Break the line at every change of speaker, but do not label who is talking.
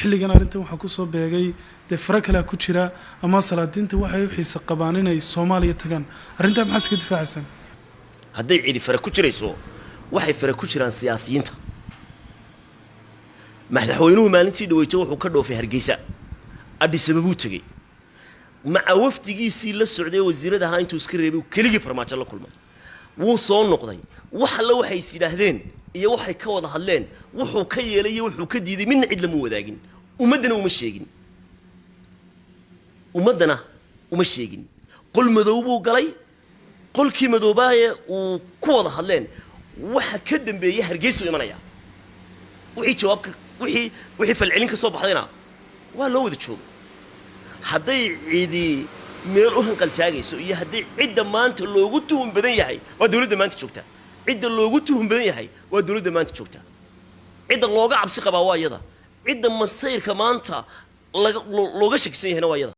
xilligan arrintan waxa ku soo beegay fara kale ku jira ama salaadiinta waxay u xiisa qabaan inay Soomaaliya tagaan arrintan maxaa iska difaacaysan
hadday cidi fara ku jirayso waxay fara ku jiraan siyaasiyiinta madaxweynuhu maalintii dhaweeyay wuxuu ka dhoofay Hargeysa Addis Ababa tagay maca wafdigiisii la socday wasiirada ahaa intuu iska reebay keligii farmaajo la kulmay wuu soo noqday waxa la waxay yiraahdeen iyo waxay ka wada hadleen wuxuu ka yeelay wuxuu ka diiday midna cid lama wadaagin umadana uma sheegin qol madow buu galay qolkii madoobaye uu ku wada hadleen waxa ka dambeeyay Hargeysa imanaya wixii jawaabka wixii falcelin ka soo baxdayna waa loo wada joogo hadday cidi meel u hanqal taagayso iyo hadday cidda maanta loogu tuhum badan yahay waa dawladda maanta joogta cidda loogu tuhum badan yahay waa dawladda maanta joogta cidda looga cabsi qaba waa iyada cidda masayrka maanta looga shakisan yahay waa iyada